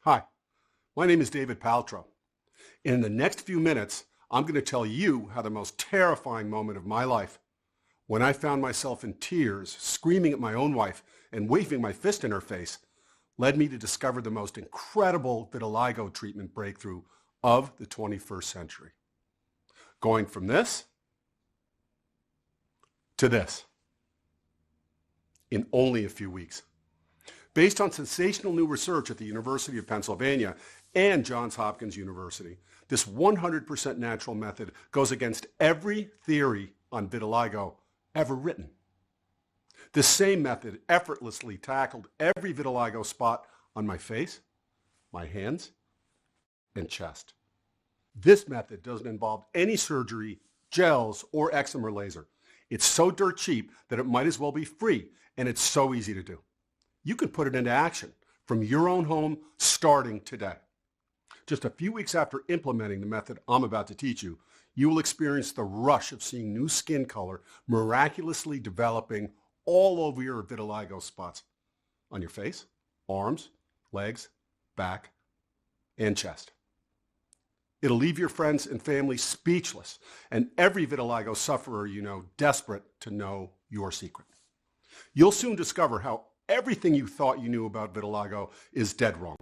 Hi, my name is David Paltrow. In the next few minutes, I'm going to tell you how the most terrifying moment of my life, when I found myself in tears, screaming at my own wife and waving my fist in her face, led me to discover the most incredible vitiligo treatment breakthrough of the 21st century. Going from this to this in only a few weeks. Based on sensational new research at the University of Pennsylvania and Johns Hopkins University, this 100% natural method goes against every theory on vitiligo ever written. This same method effortlessly tackled every vitiligo spot on my face, my hands, and chest. This method doesn't involve any surgery, gels, or eczema or laser. It's so dirt cheap that it might as well be free, and it's so easy to do. You can put it into action from your own home starting today. Just a few weeks after implementing the method I'm about to teach you, you will experience the rush of seeing new skin color miraculously developing all over your vitiligo spots on your face, arms, legs, back, and chest. It'll leave your friends and family speechless, and every vitiligo sufferer you know desperate to know your secret. You'll soon discover how everything you thought you knew about vitiligo is dead wrong.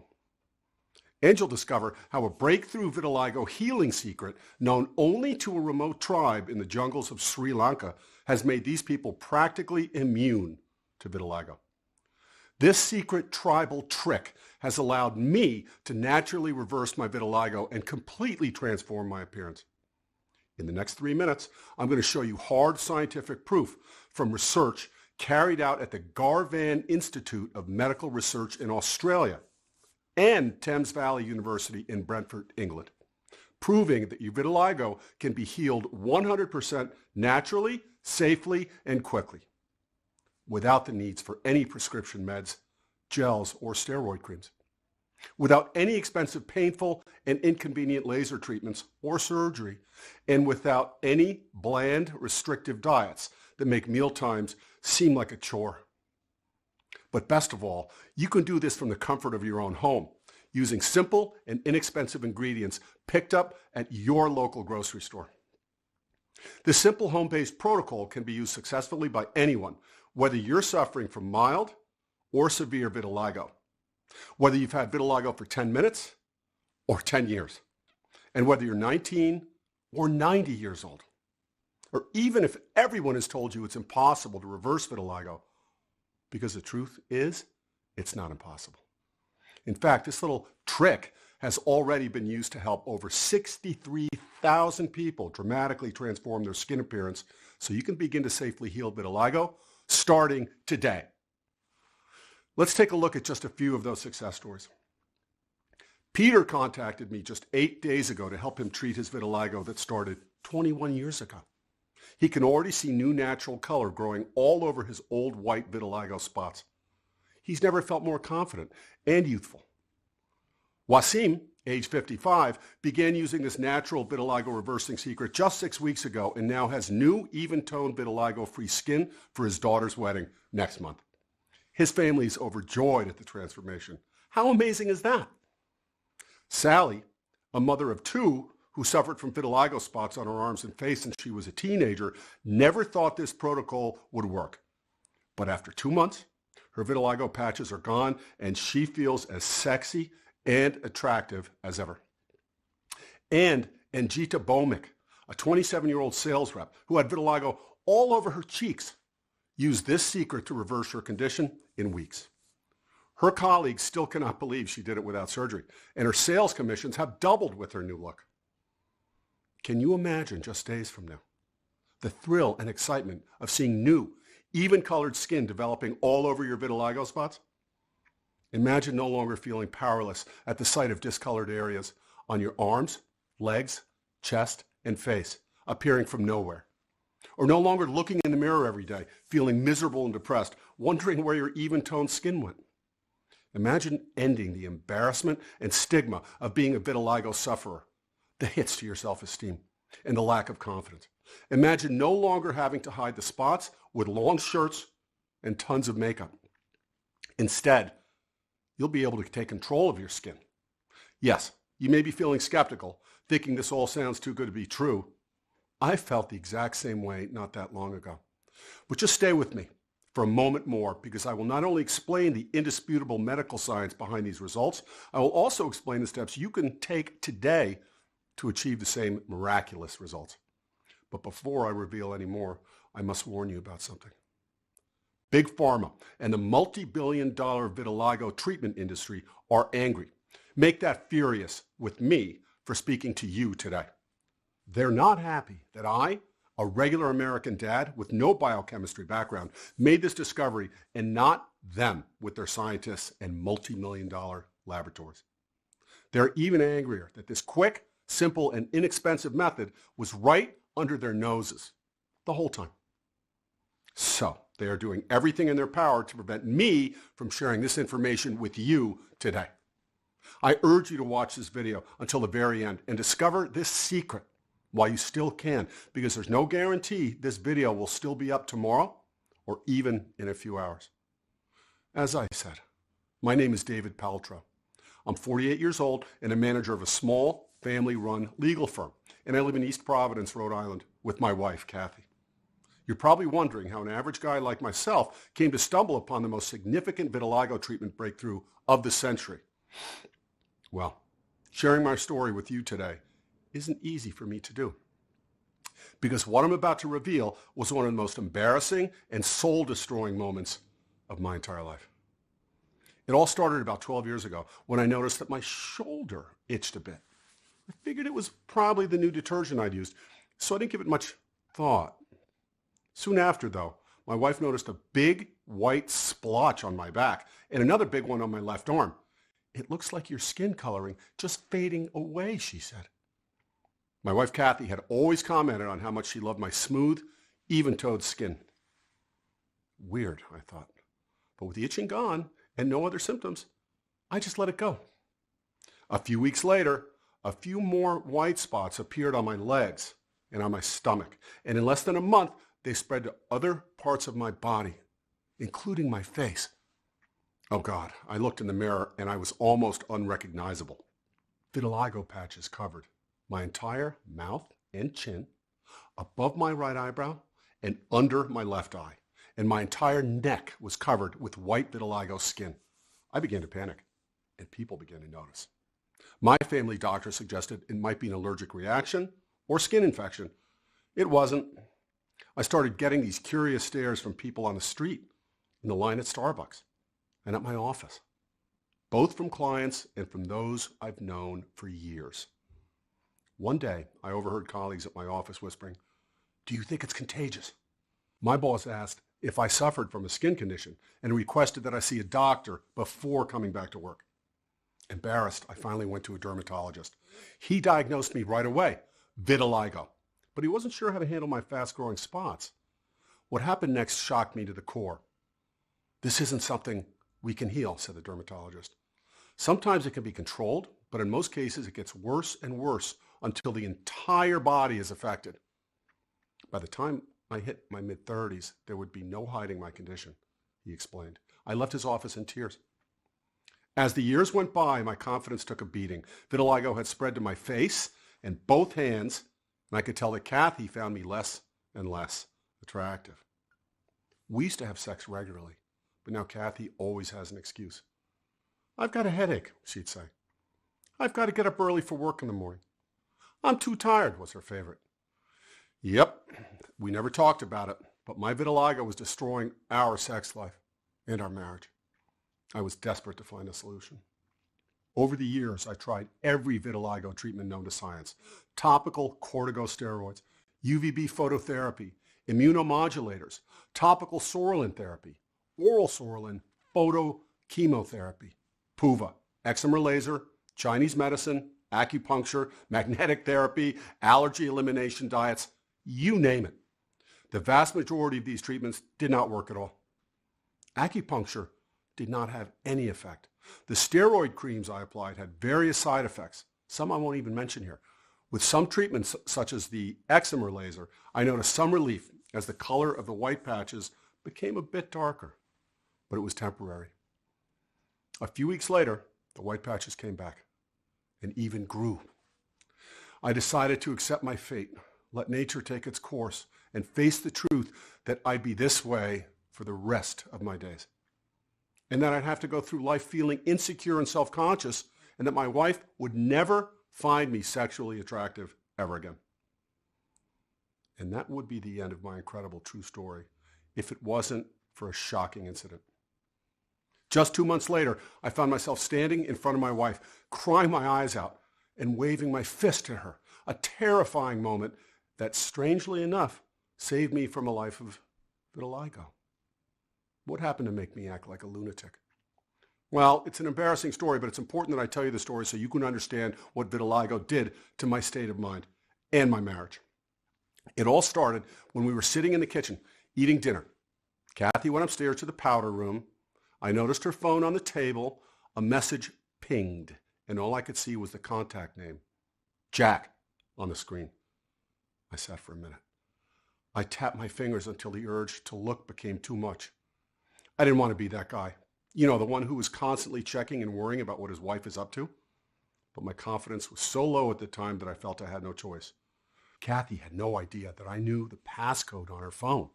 And you'll discover how a breakthrough vitiligo healing secret known only to a remote tribe in the jungles of Sri Lanka has made these people practically immune to vitiligo. This secret tribal trick has allowed me to naturally reverse my vitiligo and completely transform my appearance. In the next 3 minutes, I'm going to show you hard scientific proof from research carried out at the Garvan Institute of Medical Research in Australia and Thames Valley University in Brentford, England, proving that your vitiligo can be healed 100% naturally, safely, and quickly, without the needs for any prescription meds, gels, or steroid creams, without any expensive, painful, and inconvenient laser treatments or surgery, and without any bland, restrictive diets that make mealtimes seem like a chore. But best of all, you can do this from the comfort of your own home, using simple and inexpensive ingredients picked up at your local grocery store. This simple home-based protocol can be used successfully by anyone, whether you're suffering from mild or severe vitiligo, whether you've had vitiligo for 10 minutes or 10 years, and whether you're 19 or 90 years old, or even if everyone has told you it's impossible to reverse vitiligo, because the truth is, it's not impossible. In fact, this little trick has already been used to help over 63,000 people dramatically transform their skin appearance, so you can begin to safely heal vitiligo starting today. Let's take a look at just a few of those success stories. Peter contacted me just 8 days ago to help him treat his vitiligo that started 21 years ago. He can already see new natural color growing all over his old white vitiligo spots. He's never felt more confident and youthful. Wasim, age 55, began using this natural vitiligo reversing secret just 6 weeks ago and now has new, even-toned vitiligo-free skin for his daughter's wedding next month. His family is overjoyed at the transformation. How amazing is that? Sally, a mother of 2 who suffered from vitiligo spots on her arms and face since she was a teenager, never thought this protocol would work. But after 2 months, her vitiligo patches are gone and she feels as sexy and attractive as ever. And Anjita Bomik, a 27-year-old sales rep who had vitiligo all over her cheeks, used this secret to reverse her condition in weeks. Her colleagues still cannot believe she did it without surgery, and her sales commissions have doubled with her new look. Can you imagine just days from now the thrill and excitement of seeing new, even-colored skin developing all over your vitiligo spots? Imagine no longer feeling powerless at the sight of discolored areas on your arms, legs, chest, and face appearing from nowhere. Or no longer looking in the mirror every day, feeling miserable and depressed, wondering where your even-toned skin went. Imagine ending the embarrassment and stigma of being a vitiligo sufferer, the hits to your self-esteem, and the lack of confidence. Imagine no longer having to hide the spots with long shirts and tons of makeup. Instead, you'll be able to take control of your skin Yes, you may be feeling skeptical, thinking this all sounds too good to be true. I felt the exact same way not that long ago. But just stay with me for a moment more, because I will not only explain the indisputable medical science behind these results, I will also explain the steps you can take today to achieve the same miraculous results. But before I reveal any more, I must warn you about something. Big Pharma and the multi-billion-dollar vitiligo treatment industry are angry. Make that furious with me for speaking to you today. They're not happy that I, a regular American dad with no biochemistry background, made this discovery, and not them with their scientists and multi-million-dollar laboratories. They're even angrier that this quick, simple, and inexpensive method was right under their noses the whole time. So they are doing everything in their power to prevent me from sharing this information with you today. I urge you to watch this video until the very end and discover this secret while you still can, because there's no guarantee this video will still be up tomorrow or even in a few hours. As I said, my name is David Paltrow. I'm 48 years old and a manager of a small family-run legal firm, and I live in East Providence, Rhode Island, with my wife, Kathy. You're probably wondering how an average guy like myself came to stumble upon the most significant vitiligo treatment breakthrough of the century. Well, sharing my story with you today isn't easy for me to do, because what I'm about to reveal was one of the most embarrassing and soul-destroying moments of my entire life. It all started about 12 years ago when I noticed that my shoulder itched a bit. I figured it was probably the new detergent I'd used, so I didn't give it much thought. Soon after, though, my wife noticed a big white splotch on my back and another big one on my left arm. "It looks like your skin coloring just fading away," she said. My wife, Kathy, had always commented on how much she loved my smooth, even-toed skin. Weird, I thought. But with the itching gone and no other symptoms, I just let it go. A few weeks later, a few more white spots appeared on my legs and on my stomach, and in less than a month, they spread to other parts of my body, including my face. Oh God, I looked in the mirror and I was almost unrecognizable. Vitiligo patches covered my entire mouth and chin, above my right eyebrow, and under my left eye, and my entire neck was covered with white vitiligo skin. I began to panic, and people began to notice. My family doctor suggested it might be an allergic reaction or skin infection. It wasn't. I started getting these curious stares from people on the street, in the line at Starbucks, and at my office, both from clients and from those I've known for years. One day, I overheard colleagues at my office whispering, "Do you think it's contagious?" My boss asked if I suffered from a skin condition and requested that I see a doctor before coming back to work. Embarrassed, I finally went to a dermatologist. He diagnosed me right away, vitiligo, but he wasn't sure how to handle my fast-growing spots. What happened next shocked me to the core. "This isn't something we can heal," said the dermatologist. "Sometimes it can be controlled, but in most cases it gets worse and worse until the entire body is affected." By the time I hit my mid-30s, there would be no hiding my condition, he explained. I left his office in tears. As the years went by, my confidence took a beating. Vitiligo had spread to my face and both hands, and I could tell that Kathy found me less and less attractive. We used to have sex regularly, but now Kathy always has an excuse. "I've got a headache," she'd say. "I've got to get up early for work in the morning." "I'm too tired," was her favorite. Yep, we never talked about it, but my vitiligo was destroying our sex life and our marriage. I was desperate to find a solution. Over the years, I tried every vitiligo treatment known to science: topical corticosteroids, UVB phototherapy, immunomodulators, topical psoralen therapy, oral psoralen, photochemotherapy, PUVA, excimer laser, Chinese medicine, acupuncture, magnetic therapy, allergy elimination diets, you name it. The vast majority of these treatments did not work at all. Acupuncture did not have any effect. The steroid creams I applied had various side effects, some I won't even mention here. With some treatments, such as the excimer laser, I noticed some relief as the color of the white patches became a bit darker, but it was temporary. A few weeks later, the white patches came back, and even grew. I decided to accept my fate, let nature take its course, and face the truth that I'd be this way for the rest of my days. And that I'd have to go through life feeling insecure and self-conscious, and that my wife would never find me sexually attractive ever again. And that would be the end of my incredible true story if it wasn't for a shocking incident. Just 2 months later, I found myself standing in front of my wife, crying my eyes out and waving my fist at her, a terrifying moment that, strangely enough, saved me from a life of vitiligo. What happened to make me act like a lunatic? Well, it's an embarrassing story, but it's important that I tell you the story so you can understand what vitiligo did to my state of mind and my marriage. It all started when we were sitting in the kitchen eating dinner. Kathy went upstairs to the powder room. I noticed her phone on the table. A message pinged, and all I could see was the contact name, Jack, on the screen. I sat for a minute. I tapped my fingers until the urge to look became too much. I didn't want to be that guy. You know, the one who was constantly checking and worrying about what his wife is up to. But my confidence was so low at the time that I felt I had no choice. Kathy had no idea that I knew the passcode on her phone.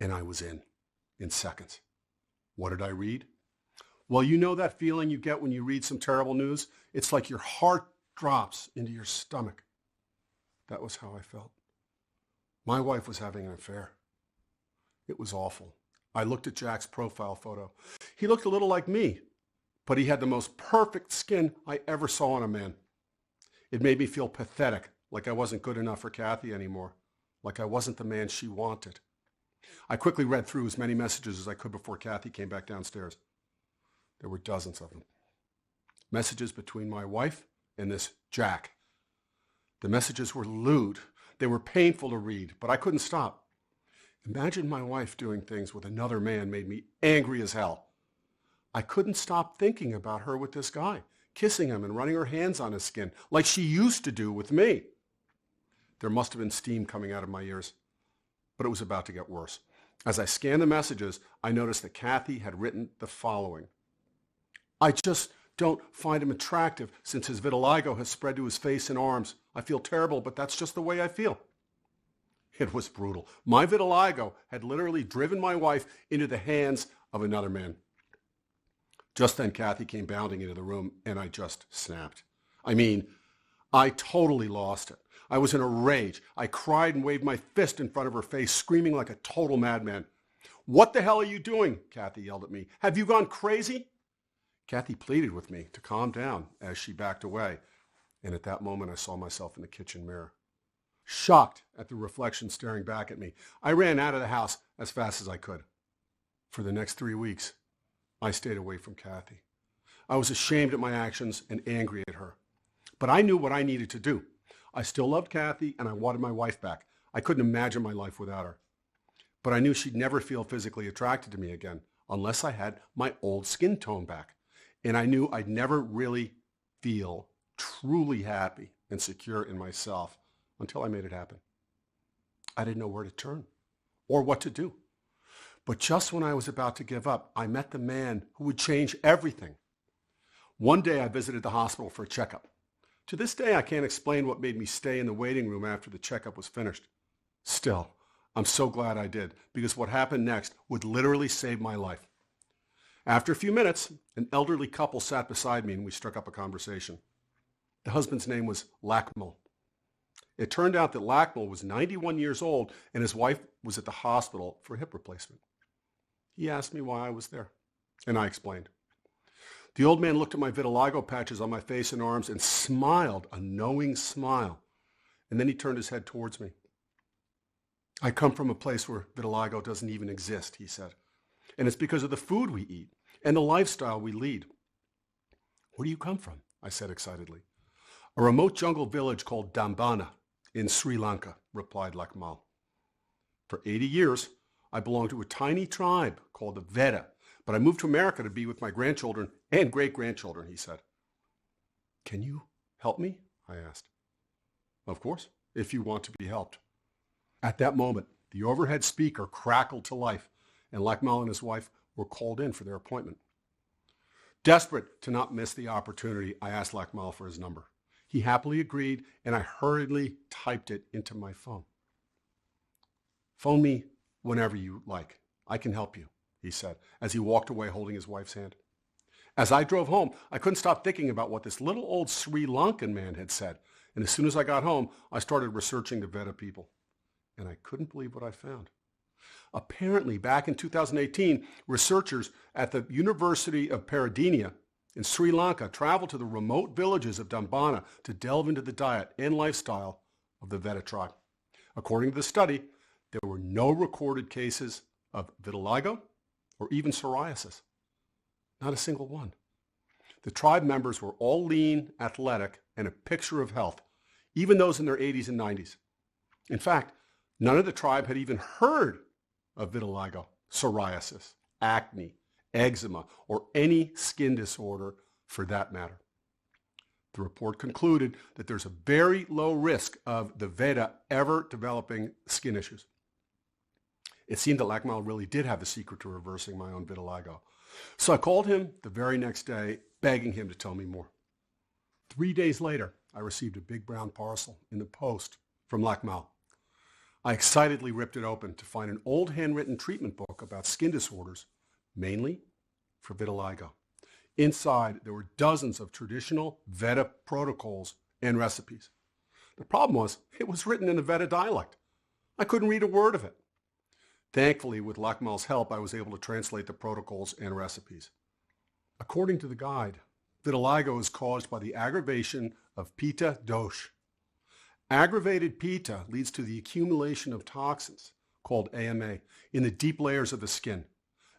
And I was in seconds. What did I read? Well, you know that feeling you get when you read some terrible news? It's like your heart drops into your stomach. That was how I felt. My wife was having an affair. It was awful. I looked at Jack's profile photo. He looked a little like me, but he had the most perfect skin I ever saw on a man. It made me feel pathetic, like I wasn't good enough for Kathy anymore, like I wasn't the man she wanted. I quickly read through as many messages as I could before Kathy came back downstairs. There were dozens of them. Messages between my wife and this Jack. The messages were lewd. They were painful to read, but I couldn't stop. Imagine my wife doing things with another man made me angry as hell. I couldn't stop thinking about her with this guy, kissing him and running her hands on his skin like she used to do with me. There must have been steam coming out of my ears, but it was about to get worse. As I scanned the messages, I noticed that Kathy had written the following. I just don't find him attractive since his vitiligo has spread to his face and arms. I feel terrible, but that's just the way I feel. It was brutal. My vitiligo had literally driven my wife into the hands of another man. Just then, Kathy came bounding into the room, and I just snapped. I totally lost it. I was in a rage. I cried and waved my fist in front of her face, screaming like a total madman. What the hell are you doing? Kathy yelled at me. Have you gone crazy? Kathy pleaded with me to calm down as she backed away, and at that moment I saw myself in the kitchen mirror. Shocked at the reflection staring back at me, I ran out of the house as fast as I could. For the next 3 weeks, I stayed away from Kathy. I was ashamed at my actions and angry at her. But I knew what I needed to do. I still loved Kathy, and I wanted my wife back. I couldn't imagine my life without her. But I knew she'd never feel physically attracted to me again unless I had my old skin tone back. And I knew I'd never really feel truly happy and secure in myself until I made it happen. I didn't know where to turn or what to do. But just when I was about to give up, I met the man who would change everything. One day I visited the hospital for a checkup. To this day, I can't explain what made me stay in the waiting room after the checkup was finished. Still, I'm so glad I did, because what happened next would literally save my life. After a few minutes, an elderly couple sat beside me and we struck up a conversation. The husband's name was Lackmel. It turned out that Lackmel was 91 years old and his wife was at the hospital for a hip replacement. He asked me why I was there, and I explained. The old man looked at my vitiligo patches on my face and arms and smiled a knowing smile, and then he turned his head towards me. I come from a place where vitiligo doesn't even exist, he said, and it's because of the food we eat and the lifestyle we lead. Where do you come from? I said excitedly. A remote jungle village called Dambana in Sri Lanka, replied Lackmel. For 80 years, I belonged to a tiny tribe called the Veda, but I moved to America to be with my grandchildren and great-grandchildren, he said. Can you help me? I asked. Of course, if you want to be helped. At that moment, the overhead speaker crackled to life, and Lackmel and his wife were called in for their appointment. Desperate to not miss the opportunity, I asked Lakmal for his number. He happily agreed, and I hurriedly typed it into my phone. "Phone me whenever you like. I can help you," he said, as he walked away holding his wife's hand. As I drove home, I couldn't stop thinking about what this little old Sri Lankan man had said, and as soon as I got home, I started researching the Veda people, and I couldn't believe what I found. Apparently, back in 2018, researchers at the University of Peradeniya in Sri Lanka traveled to the remote villages of Dambana to delve into the diet and lifestyle of the Veda tribe. According to the study, there were no recorded cases of vitiligo or even psoriasis. Not a single one. The tribe members were all lean, athletic, and a picture of health, even those in their 80s and 90s. In fact, none of the tribe had even heard of vitiligo, psoriasis, acne, eczema, or any skin disorder for that matter. The report concluded that there's a very low risk of the Veda ever developing skin issues. It seemed that Lakmal really did have the secret to reversing my own vitiligo. So I called him the very next day, begging him to tell me more. 3 days later, I received a big brown parcel in the post from Lakmal. I excitedly ripped it open to find an old handwritten treatment book about skin disorders, mainly for vitiligo. Inside, there were dozens of traditional Veda protocols and recipes. The problem was, it was written in the Veda dialect. I couldn't read a word of it. Thankfully, with Lakmal's help, I was able to translate the protocols and recipes. According to the guide, vitiligo is caused by the aggravation of pitta dosh. Aggravated pitta leads to the accumulation of toxins, called AMA, in the deep layers of the skin.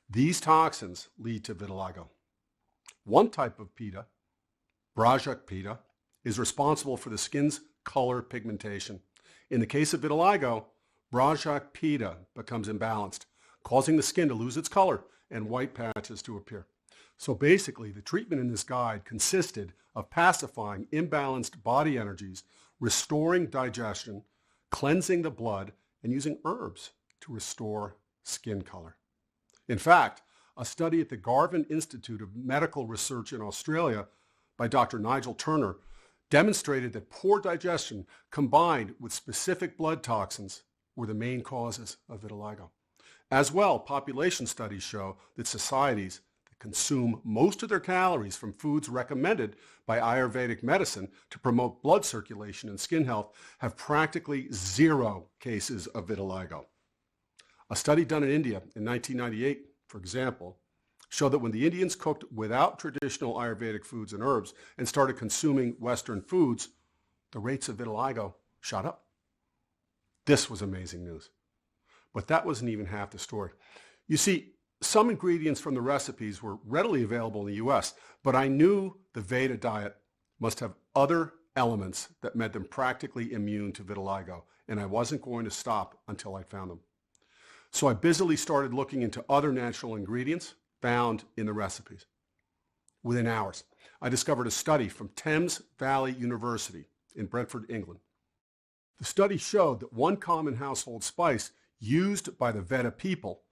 These toxins lead to vitiligo. One type of pitta, Brajak pitta, is responsible for the skin's color pigmentation. In the case of vitiligo, Brajak pitta becomes imbalanced, causing the skin to lose its color and white patches to appear. So basically, the treatment in this guide consisted of pacifying imbalanced body energies, restoring digestion, cleansing the blood, and using herbs to restore skin color. In fact, a study at the Garvan Institute of Medical Research in Australia by Dr. Nigel Turner demonstrated that poor digestion combined with specific blood toxins were the main causes of vitiligo. As well, population studies show that societies that consume most of their calories from foods recommended by Ayurvedic medicine to promote blood circulation and skin health have practically zero cases of vitiligo. A study done in India in 1998, for example, showed that when the Indians cooked without traditional Ayurvedic foods and herbs and started consuming Western foods, the rates of vitiligo shot up. This was amazing news. But that wasn't even half the story. You see, some ingredients from the recipes were readily available in the US, but I knew the Veda diet must have other elements that made them practically immune to vitiligo, and I wasn't going to stop until I found them. So I busily started looking into other natural ingredients found in the recipes. Within hours, I discovered a study from Thames Valley University in Brentford, England. The study showed that one common household spice used by the Veda people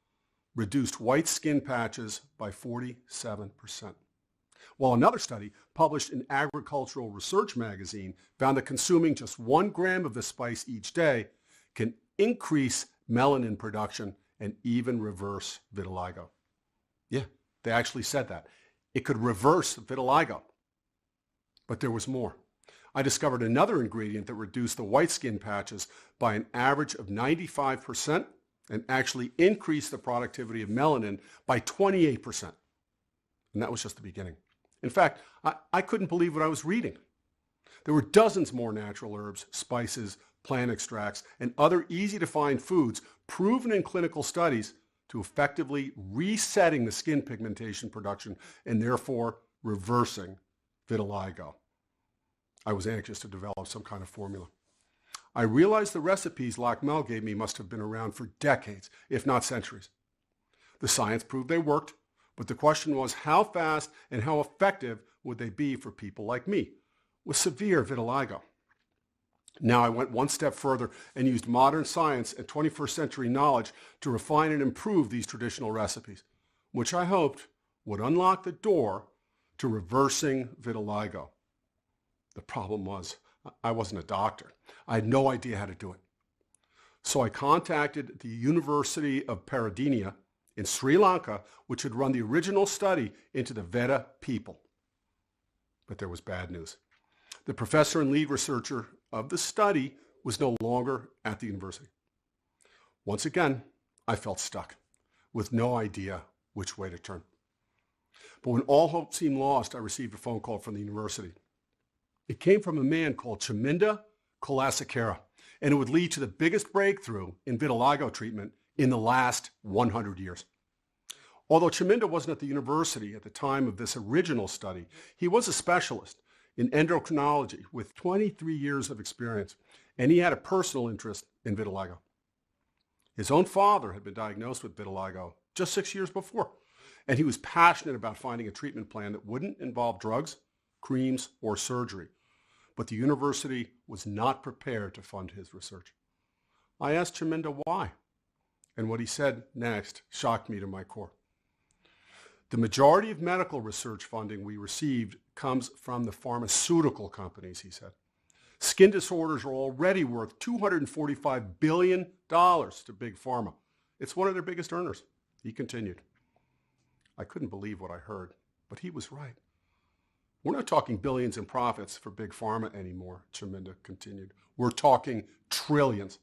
reduced white skin patches by 47%. While another study published in Agricultural Research magazine found that consuming just 1 gram of the spice each day can increase melanin production and even reverse vitiligo. Yeah, they actually said that. It could reverse vitiligo. But there was more. I discovered another ingredient that reduced the white skin patches by an average of 95% and actually increased the productivity of melanin by 28%. And that was just the beginning. In fact, I couldn't believe what I was reading. There were dozens more natural herbs, spices, plant extracts, and other easy-to-find foods proven in clinical studies to effectively resetting the skin pigmentation production and therefore reversing vitiligo. I was anxious to develop some kind of formula. I realized the recipes Lakmal gave me must have been around for decades, if not centuries. The science proved they worked, but the question was how fast and how effective would they be for people like me with severe vitiligo? Now I went one step further and used modern science and 21st century knowledge to refine and improve these traditional recipes, which I hoped would unlock the door to reversing vitiligo. The problem was I wasn't a doctor. I had no idea how to do it. So I contacted the University of Peradeniya in Sri Lanka, which had run the original study into the Veda people. But there was bad news. The professor and lead researcher of the study was no longer at the university. Once again, I felt stuck with no idea which way to turn. But when all hope seemed lost, I received a phone call from the university. It came from a man called Chaminda Kulasekara, and it would lead to the biggest breakthrough in vitiligo treatment in the last 100 years. Although Chaminda wasn't at the university at the time of this original study, he was a specialist in endocrinology with 23 years of experience, and he had a personal interest in vitiligo. His own father had been diagnosed with vitiligo just 6 years before, and he was passionate about finding a treatment plan that wouldn't involve drugs, creams, or surgery. But the university was not prepared to fund his research. I asked Chaminda why, and what he said next shocked me to my core. The majority of medical research funding we received comes from the pharmaceutical companies, he said. Skin disorders are already worth $245 billion to Big Pharma. It's one of their biggest earners, he continued. I couldn't believe what I heard, but he was right. We're not talking billions in profits for Big Pharma anymore, Chaminda continued. We're talking trillions.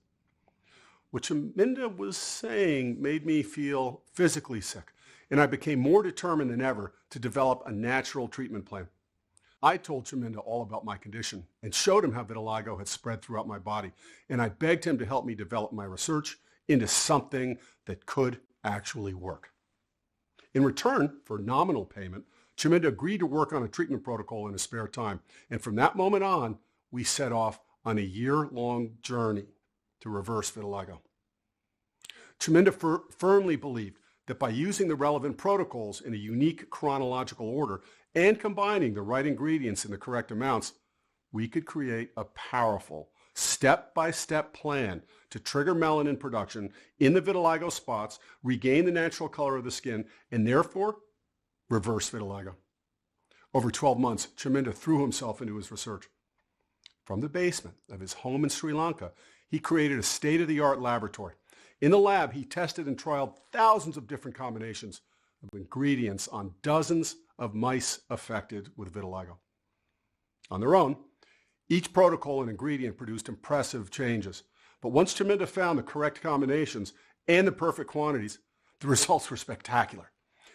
What Chaminda was saying made me feel physically sick, and I became more determined than ever to develop a natural treatment plan. I told Chaminda all about my condition and showed him how vitiligo had spread throughout my body, and I begged him to help me develop my research into something that could actually work. In return for nominal payment, Chaminda agreed to work on a treatment protocol in his spare time, and from that moment on, we set off on a year-long journey to reverse vitiligo. Chaminda firmly believed that by using the relevant protocols in a unique chronological order and combining the right ingredients in the correct amounts, we could create a powerful, step-by-step plan to trigger melanin production in the vitiligo spots, regain the natural color of the skin, and therefore reverse vitiligo. Over 12 months, Chaminda threw himself into his research. From the basement of his home in Sri Lanka, he created a state-of-the-art laboratory. In the lab, he tested and trialed thousands of different combinations of ingredients on dozens of mice affected with vitiligo. On their own, each protocol and ingredient produced impressive changes. But once Chaminda found the correct combinations and the perfect quantities, the results were spectacular.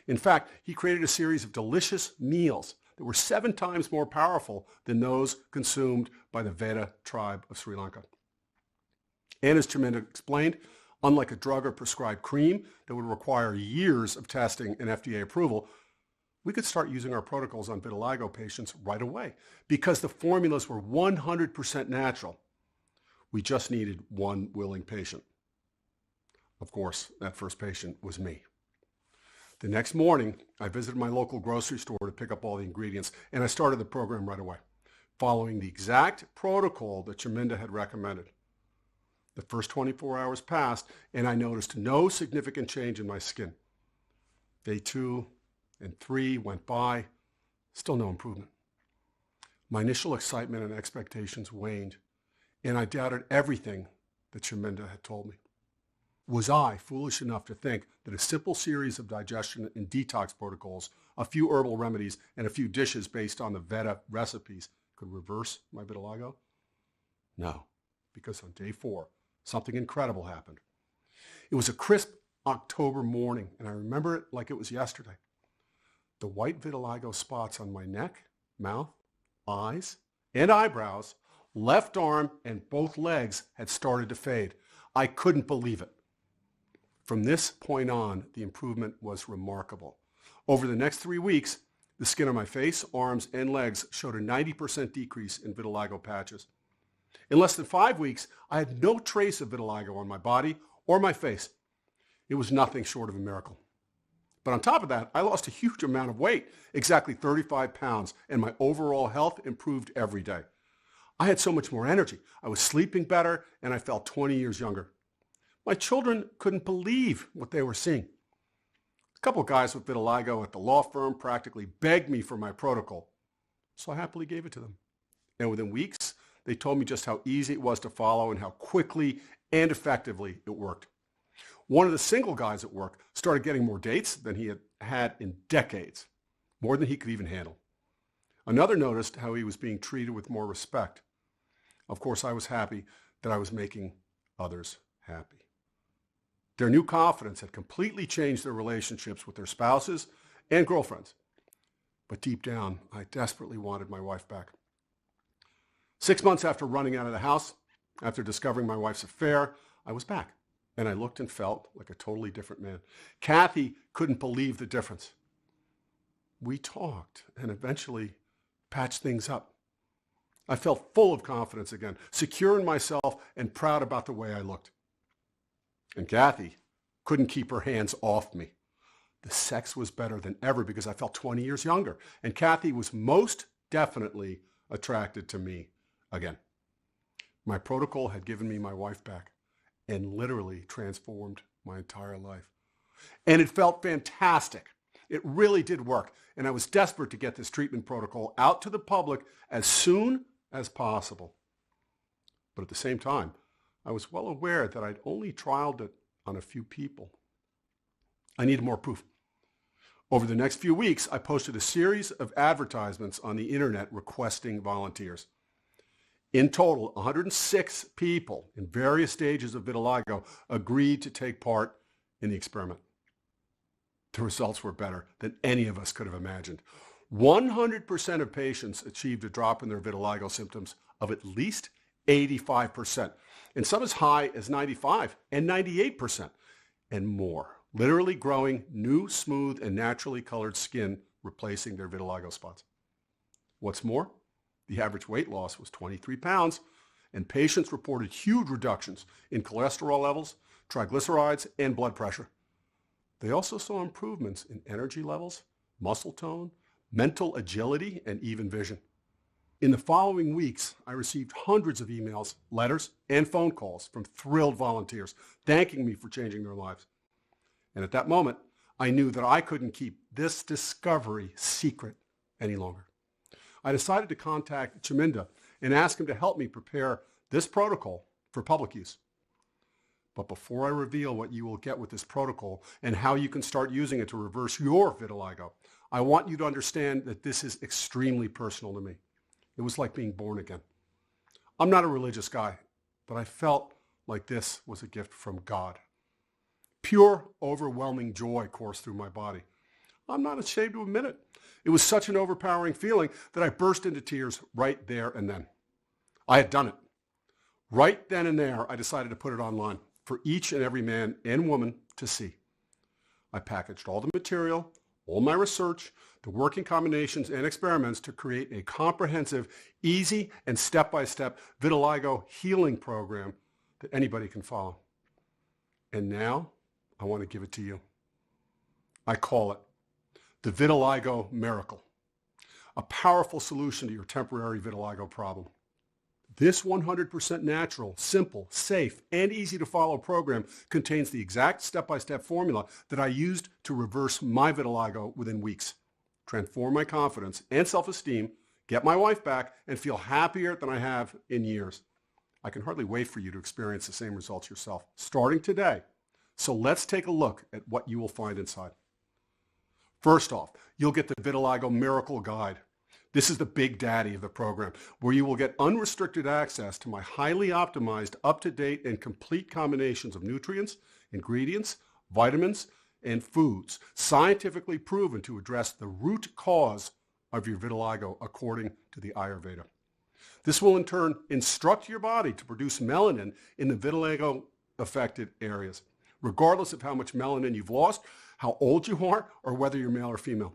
In fact, he created a series of delicious meals that were 7 times more powerful than those consumed by the Veda tribe of Sri Lanka. And as Chaminda explained, unlike a drug or prescribed cream that would require years of testing and FDA approval, we could start using our protocols on vitiligo patients right away because the formulas were 100% natural. We just needed one willing patient. Of course, that first patient was me. The next morning, I visited my local grocery store to pick up all the ingredients, and I started the program right away, following the exact protocol that Chaminda had recommended. The first 24 hours passed, and I noticed no significant change in my skin. Day 2 and 3 went by, still no improvement. My initial excitement and expectations waned, and I doubted everything that Chaminda had told me. Was I foolish enough to think that a simple series of digestion and detox protocols, a few herbal remedies, and a few dishes based on the Veda recipes could reverse my vitiligo? No, because on day 4, something incredible happened. It was a crisp October morning, and I remember it like it was yesterday. The white vitiligo spots on my neck, mouth, eyes, and eyebrows, left arm, and both legs had started to fade. I couldn't believe it. From this point on, the improvement was remarkable. Over the next 3 weeks, the skin on my face, arms, and legs showed a 90% decrease in vitiligo patches. In less than 5 weeks, I had no trace of vitiligo on my body or my face. It was nothing short of a miracle. But on top of that, I lost a huge amount of weight, exactly 35 pounds, and my overall health improved every day. I had so much more energy. I was sleeping better, and I felt 20 years younger. My children couldn't believe what they were seeing. A couple of guys with vitiligo at the law firm practically begged me for my protocol, so I happily gave it to them. And within weeks, they told me just how easy it was to follow and how quickly and effectively it worked. One of the single guys at work started getting more dates than he had had in decades, more than he could even handle. Another noticed how he was being treated with more respect. Of course, I was happy that I was making others happy. Their new confidence had completely changed their relationships with their spouses and girlfriends. But deep down, I desperately wanted my wife back. 6 months after running out of the house, after discovering my wife's affair, I was back. And I looked and felt like a totally different man. Kathy couldn't believe the difference. We talked and eventually patched things up. I felt full of confidence again, secure in myself and proud about the way I looked. And Kathy couldn't keep her hands off me. The sex was better than ever because I felt 20 years younger. And Kathy was most definitely attracted to me again. My protocol had given me my wife back and literally transformed my entire life. And it felt fantastic. It really did work. And I was desperate to get this treatment protocol out to the public as soon as possible. But at the same time, I was well aware that I'd only trialed it on a few people. I needed more proof. Over the next few weeks, I posted a series of advertisements on the internet requesting volunteers. In total, 106 people in various stages of vitiligo agreed to take part in the experiment. The results were better than any of us could have imagined. 100% of patients achieved a drop in their vitiligo symptoms of at least 85%, and some as high as 95 and 98% and more, literally growing new, smooth, and naturally colored skin, replacing their vitiligo spots. What's more, the average weight loss was 23 pounds, and patients reported huge reductions in cholesterol levels, triglycerides, and blood pressure. They also saw improvements in energy levels, muscle tone, mental agility, and even vision. In the following weeks, I received hundreds of emails, letters, and phone calls from thrilled volunteers thanking me for changing their lives. And at that moment, I knew that I couldn't keep this discovery secret any longer. I decided to contact Chaminda and ask him to help me prepare this protocol for public use. But before I reveal what you will get with this protocol and how you can start using it to reverse your vitiligo, I want you to understand that this is extremely personal to me. It was like being born again. I'm not a religious guy, but I felt like this was a gift from God. Pure, overwhelming joy coursed through my body. I'm not ashamed to admit it. It was such an overpowering feeling that I burst into tears right there and then. I had done it. Right then and there, I decided to put it online for each and every man and woman to see. I packaged all the material, all my research, the working combinations and experiments to create a comprehensive, easy, and step-by-step vitiligo healing program that anybody can follow. And now, I want to give it to you. I call it the Vitiligo Miracle, a powerful solution to your temporary vitiligo problem. This 100% natural, simple, safe, and easy to follow program contains the exact step-by-step formula that I used to reverse my vitiligo within weeks, transform my confidence and self-esteem, get my wife back, and feel happier than I have in years. I can hardly wait for you to experience the same results yourself, starting today. So let's take a look at what you will find inside. First off, you'll get the Vitiligo Miracle Guide. This is the big daddy of the program, where you will get unrestricted access to my highly optimized, up-to-date, and complete combinations of nutrients, ingredients, vitamins, and foods, scientifically proven to address the root cause of your vitiligo according to the Ayurveda. This will in turn instruct your body to produce melanin in the vitiligo-affected areas, regardless of how much melanin you've lost, how old you are, or whether you're male or female.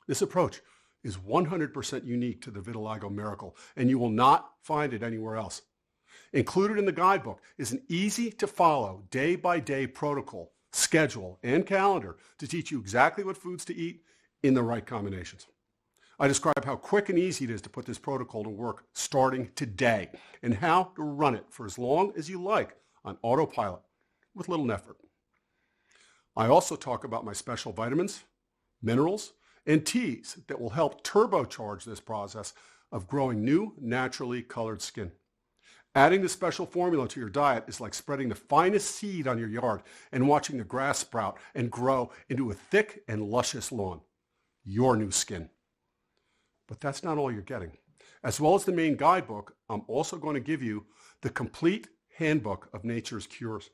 This approach is 100% unique to the Vitiligo Miracle, and you will not find it anywhere else. Included in the guidebook is an easy-to-follow, day-by-day protocol, schedule, and calendar to teach you exactly what foods to eat in the right combinations. I describe how quick and easy it is to put this protocol to work starting today, and how to run it for as long as you like on autopilot with little effort. I also talk about my special vitamins, minerals, and teas that will help turbocharge this process of growing new, naturally colored skin. Adding this special formula to your diet is like spreading the finest seed on your yard and watching the grass sprout and grow into a thick and luscious lawn. Your new skin. But that's not all you're getting. As well as the main guidebook, I'm also going to give you the complete handbook of nature's cures.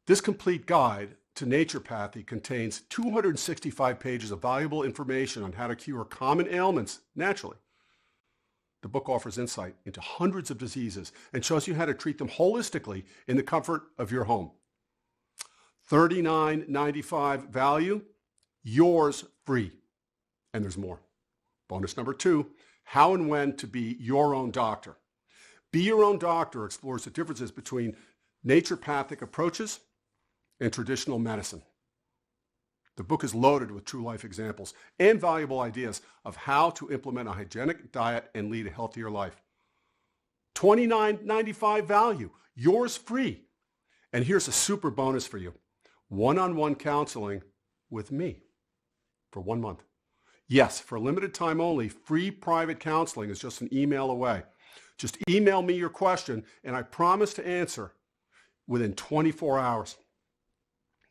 This complete guide to naturopathy contains 265 pages of valuable information on how to cure common ailments naturally. The book offers insight into hundreds of diseases and shows you how to treat them holistically in the comfort of your home. $39.95 value, yours free. And there's more. Bonus number 2, how and when to be your own doctor. Be Your Own Doctor explores the differences between naturopathic approaches and traditional medicine. The book is loaded with true life examples and valuable ideas of how to implement a hygienic diet and lead a healthier life. $29.95 value, yours free. And here's a super bonus for you. One-on-one counseling with me for 1 month. Yes, for a limited time only, free private counseling is just an email away. Just email me your question and I promise to answer within 24 hours.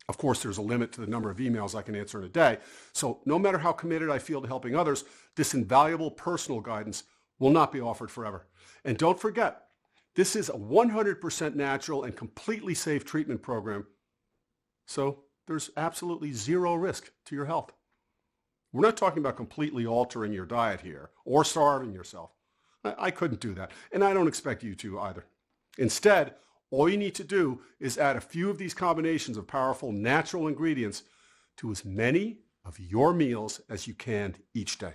Of course, there's a limit to the number of emails I can answer in a day. So no matter how committed I feel to helping others, this invaluable personal guidance will not be offered forever. And don't forget, this is a 100% natural and completely safe treatment program. So there's absolutely zero risk to your health. We're not talking about completely altering your diet here or starving yourself. I couldn't do that, and I don't expect you to either. Instead, all you need to do is add a few of these combinations of powerful natural ingredients to as many of your meals as you can each day.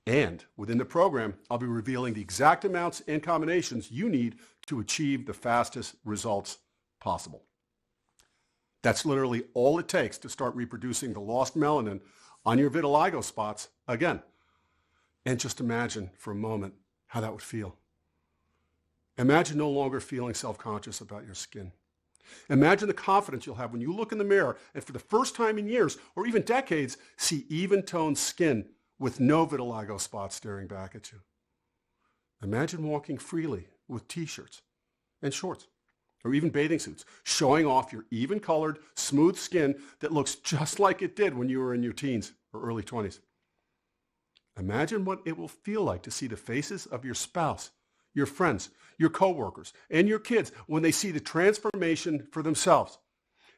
And within the program, I'll be revealing the exact amounts and combinations you need to achieve the fastest results possible. That's literally all it takes to start reproducing the lost melanin on your vitiligo spots again. And just imagine for a moment how that would feel. Imagine no longer feeling self-conscious about your skin. Imagine the confidence you'll have when you look in the mirror and for the first time in years or even decades, see even-toned skin with no vitiligo spots staring back at you. Imagine walking freely with t-shirts and shorts or even bathing suits, showing off your even-colored, smooth skin that looks just like it did when you were in your teens or early 20s. Imagine what it will feel like to see the faces of your spouse, your friends, your coworkers, and your kids when they see the transformation for themselves.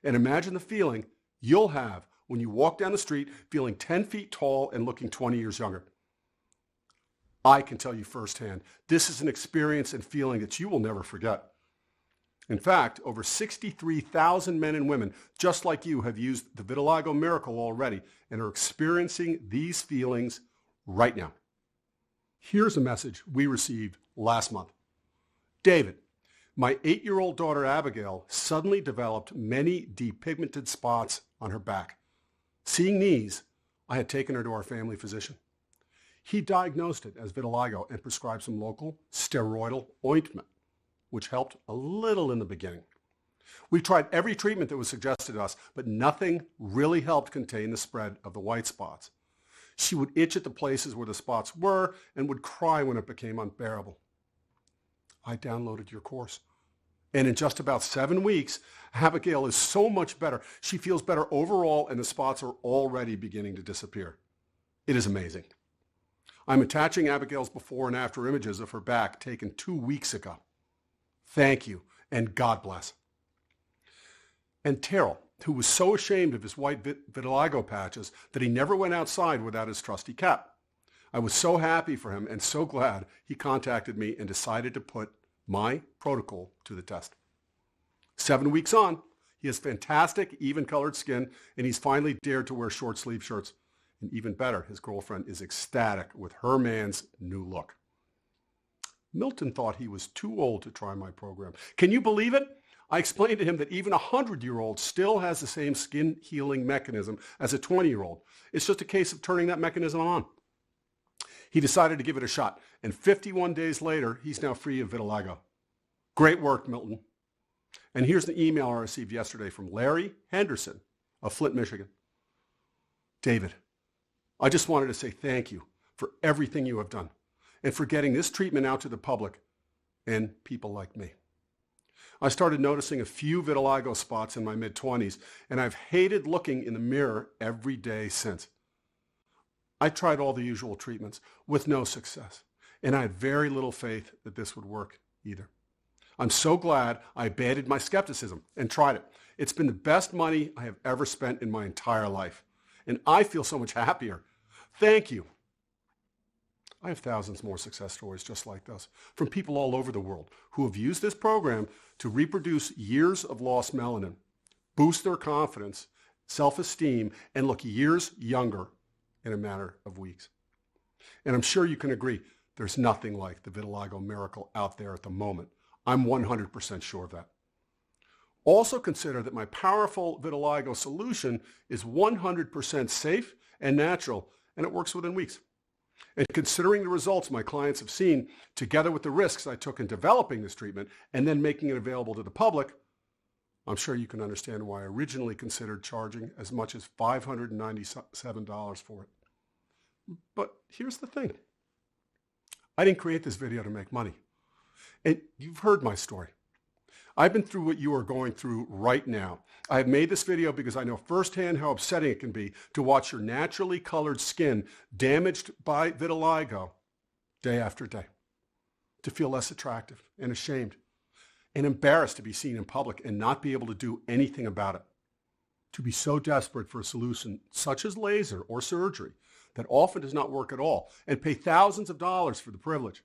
And imagine the feeling you'll have when you walk down the street feeling 10 feet tall and looking 20 years younger. I can tell you firsthand, this is an experience and feeling that you will never forget. In fact, over 63,000 men and women just like you have used the Vitiligo Miracle already and are experiencing these feelings right now. Here's a message we received last month. David, my 8-year-old daughter Abigail suddenly developed many depigmented spots on her back. Seeing these, I had taken her to our family physician. He diagnosed it as vitiligo and prescribed some local steroidal ointment, which helped a little in the beginning. We tried every treatment that was suggested to us, but nothing really helped contain the spread of the white spots. She would itch at the places where the spots were and would cry when it became unbearable. I downloaded your course. And in just about 7 weeks, Abigail is so much better. She feels better overall, and the spots are already beginning to disappear. It is amazing. I'm attaching Abigail's before and after images of her back taken 2 weeks ago. Thank you, and God bless. And Terrell, who was so ashamed of his white vitiligo patches that he never went outside without his trusty cap. I was so happy for him and so glad he contacted me and decided to put my protocol to the test. 7 weeks on, he has fantastic, even-colored skin, and he's finally dared to wear short-sleeve shirts. And even better, his girlfriend is ecstatic with her man's new look. Milton thought he was too old to try my program. Can you believe it? I explained to him that even a 100-year-old still has the same skin healing mechanism as a 20-year-old. It's just a case of turning that mechanism on. He decided to give it a shot, and 51 days later, he's now free of vitiligo. Great work, Milton. And here's the email I received yesterday from Larry Henderson of Flint, Michigan. David, I just wanted to say thank you for everything you have done and for getting this treatment out to the public and people like me. I started noticing a few vitiligo spots in my mid-20s, and I've hated looking in the mirror every day since. I tried all the usual treatments with no success, and I had very little faith that this would work either. I'm so glad I abandoned my skepticism and tried it. It's been the best money I have ever spent in my entire life, and I feel so much happier. Thank you. I have thousands more success stories just like this from people all over the world who have used this program to reproduce years of lost melanin, boost their confidence, self-esteem, and look years younger in a matter of weeks. And I'm sure you can agree there's nothing like the Vitiligo Miracle out there at the moment. I'm 100% sure of that. Also consider that my powerful vitiligo solution is 100% safe and natural, and it works within weeks. And considering the results my clients have seen, together with the risks I took in developing this treatment and then making it available to the public, I'm sure you can understand why I originally considered charging as much as $597 for it. But here's the thing. I didn't create this video to make money. And you've heard my story. I've been through what you are going through right now. I have made this video because I know firsthand how upsetting it can be to watch your naturally colored skin damaged by vitiligo day after day, to feel less attractive and ashamed and embarrassed to be seen in public and not be able to do anything about it, to be so desperate for a solution such as laser or surgery that often does not work at all and pay thousands of dollars for the privilege.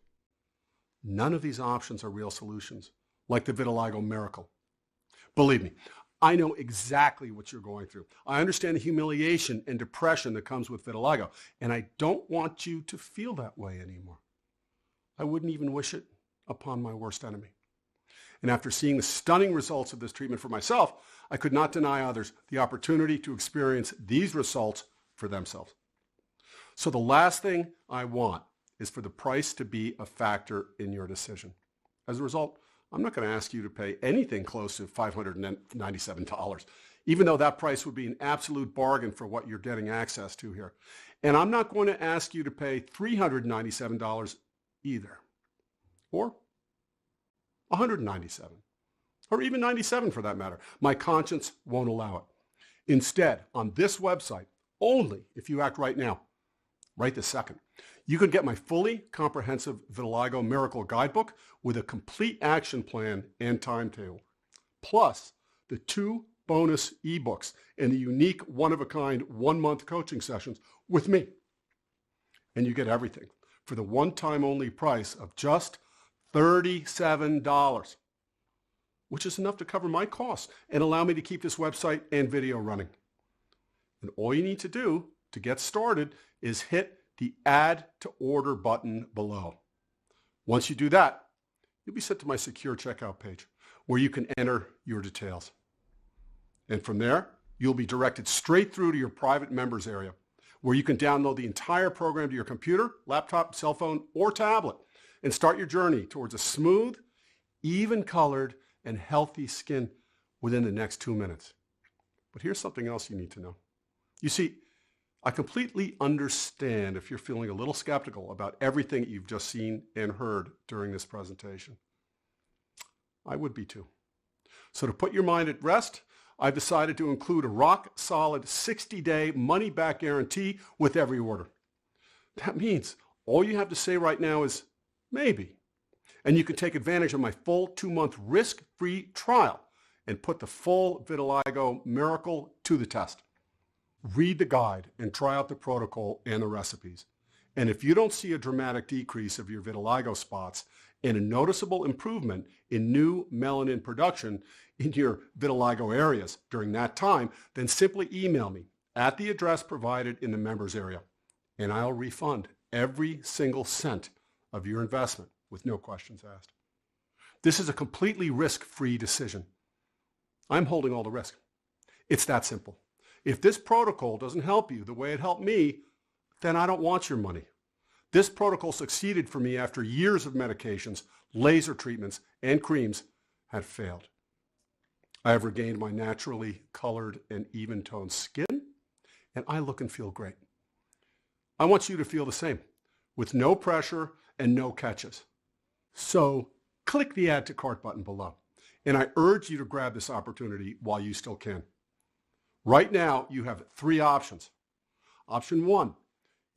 None of these options are real solutions, like the Vitiligo Miracle. Believe me, I know exactly what you're going through. I understand the humiliation and depression that comes with vitiligo, and I don't want you to feel that way anymore. I wouldn't even wish it upon my worst enemy. And after seeing the stunning results of this treatment for myself, I could not deny others the opportunity to experience these results for themselves. So the last thing I want is for the price to be a factor in your decision. As a result, I'm not going to ask you to pay anything close to $597, even though that price would be an absolute bargain for what you're getting access to here. And I'm not going to ask you to pay $397 either, or $197, or even $97 for that matter. My conscience won't allow it. Instead, on this website, only if you act right now, right this second, you can get my fully comprehensive Vitiligo Miracle Guidebook with a complete action plan and timetable, plus the 2 bonus ebooks and the unique one-of-a-kind 1-month coaching sessions with me. And you get everything for the one-time only price of just $37, which is enough to cover my costs and allow me to keep this website and video running. And all you need to do to get started is hit the Add to Order button below. Once you do that, you'll be sent to my secure checkout page where you can enter your details. And from there, you'll be directed straight through to your private members area where you can download the entire program to your computer, laptop, cell phone, or tablet and start your journey towards a smooth, even-colored, and healthy skin within the next 2 minutes. But here's something else you need to know. You see, I completely understand if you're feeling a little skeptical about everything you've just seen and heard during this presentation. I would be too. So to put your mind at rest, I've decided to include a rock-solid 60-day money-back guarantee with every order. That means all you have to say right now is maybe, and you can take advantage of my full 2-month risk-free trial and put the full Vitiligo Miracle to the test. Read the guide and try out the protocol and the recipes. And if you don't see a dramatic decrease of your vitiligo spots and a noticeable improvement in new melanin production in your vitiligo areas during that time, then simply email me at the address provided in the members area, and I'll refund every single cent of your investment with no questions asked. This is a completely risk-free decision. I'm holding all the risk. It's that simple. If this protocol doesn't help you the way it helped me, then I don't want your money. This protocol succeeded for me after years of medications, laser treatments, and creams had failed. I have regained my naturally colored and even-toned skin, and I look and feel great. I want you to feel the same, with no pressure and no catches. So click the Add to Cart button below, and I urge you to grab this opportunity while you still can. Right now, you have 3 options. Option 1,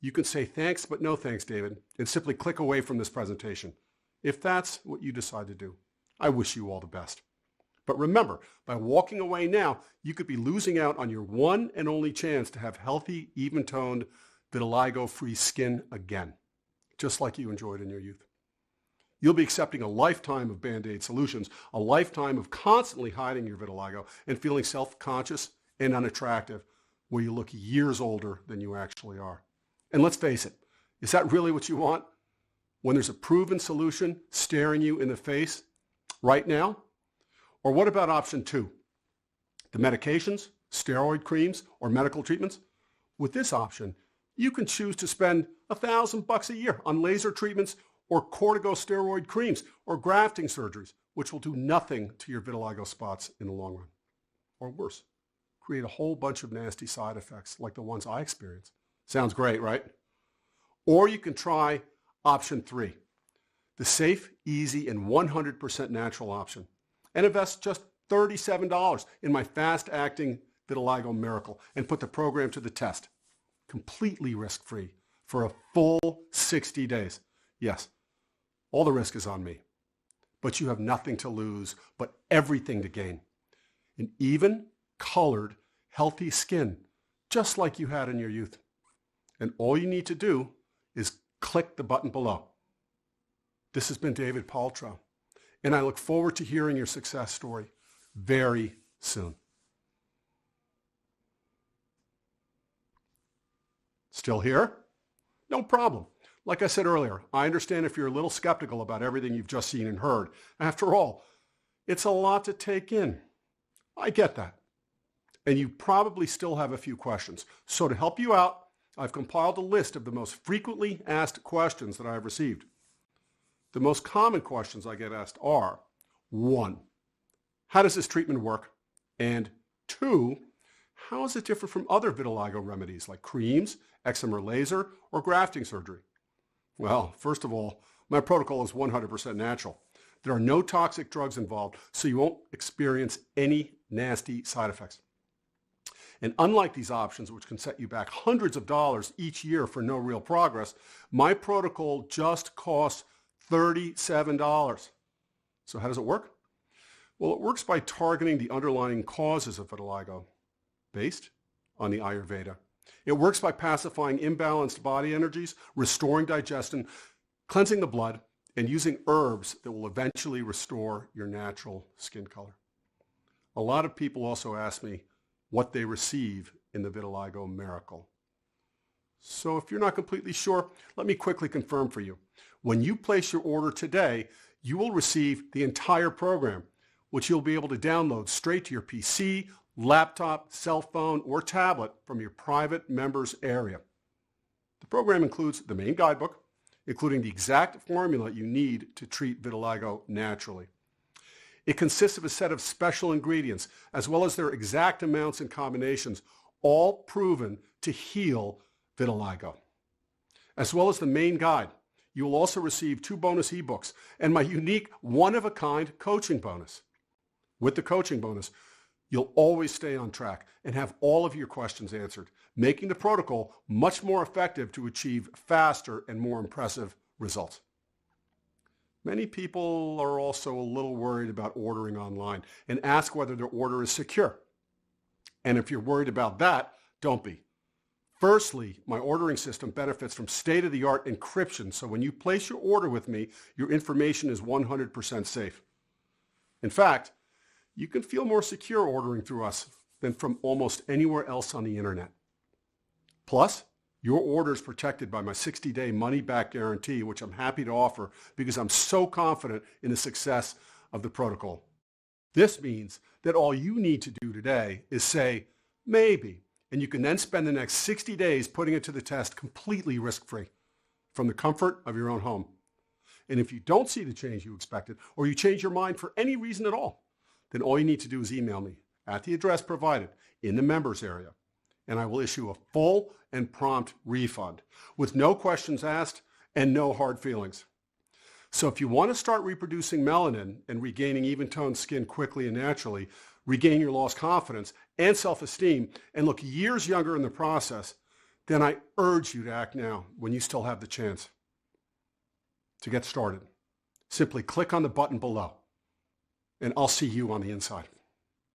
you can say thanks, but no thanks, David, and simply click away from this presentation. If that's what you decide to do, I wish you all the best. But remember, by walking away now, you could be losing out on your one and only chance to have healthy, even-toned, vitiligo-free skin again, just like you enjoyed in your youth. You'll be accepting a lifetime of Band-Aid solutions, a lifetime of constantly hiding your vitiligo and feeling self-conscious and unattractive, where you look years older than you actually are. And let's face it, is that really what you want? When there's a proven solution staring you in the face right now? Or what about option 2? The medications, steroid creams, or medical treatments? With this option, you can choose to spend $1,000 a year on laser treatments or corticosteroid creams or grafting surgeries, which will do nothing to your vitiligo spots in the long run. Or worse, create a whole bunch of nasty side effects like the ones I experienced. Sounds great, right? Or you can try option 3, the safe, easy, and 100% natural option, and invest just $37 in my fast-acting Vitiligo Miracle and put the program to the test, completely risk-free for a full 60 days. Yes, all the risk is on me, but you have nothing to lose, but everything to gain. An even, colored, healthy skin, just like you had in your youth. And all you need to do is click the button below. This has been David Paltrow, and I look forward to hearing your success story very soon. Still here? No problem. Like I said earlier, I understand if you're a little skeptical about everything you've just seen and heard. After all, it's a lot to take in. I get that. And you probably still have a few questions. So to help you out, I've compiled a list of the most frequently asked questions that I have received. The most common questions I get asked are, 1, how does this treatment work? And 2, how is it different from other vitiligo remedies like creams, eczema laser, or grafting surgery? Well, first of all, my protocol is 100% natural. There are no toxic drugs involved, so you won't experience any nasty side effects. And unlike these options, which can set you back hundreds of dollars each year for no real progress, my protocol just costs $37. So how does it work? Well, it works by targeting the underlying causes of vitiligo, based on the Ayurveda. It works by pacifying imbalanced body energies, restoring digestion, cleansing the blood, and using herbs that will eventually restore your natural skin color. A lot of people also ask me what they receive in the Vitiligo Miracle. So if you're not completely sure, let me quickly confirm for you. When you place your order today, you will receive the entire program, which you'll be able to download straight to your PC, laptop, cell phone, or tablet from your private members area. The program includes the main guidebook, including the exact formula you need to treat vitiligo naturally. It consists of a set of special ingredients, as well as their exact amounts and combinations, all proven to heal vitiligo. As well as the main guide, you will also receive 2 bonus ebooks and my unique one-of-a-kind coaching bonus. With the coaching bonus, you'll always stay on track and have all of your questions answered, making the protocol much more effective to achieve faster and more impressive results. Many people are also a little worried about ordering online and ask whether their order is secure. And if you're worried about that, don't be. Firstly, my ordering system benefits from state-of-the-art encryption, so when you place your order with me, your information is 100% safe. In fact, you can feel more secure ordering through us than from almost anywhere else on the internet. Plus, your order is protected by my 60-day money-back guarantee, which I'm happy to offer because I'm so confident in the success of the protocol. This means that all you need to do today is say, maybe, and you can then spend the next 60 days putting it to the test completely risk-free from the comfort of your own home. And if you don't see the change you expected, or you change your mind for any reason at all, then all you need to do is email me at the address provided in the members area, and I will issue a full and prompt refund with no questions asked and no hard feelings. So if you want to start reproducing melanin and regaining even-toned skin quickly and naturally, regain your lost confidence and self-esteem, and look years younger in the process, then I urge you to act now when you still have the chance. To get started, simply click on the button below, and I'll see you on the inside.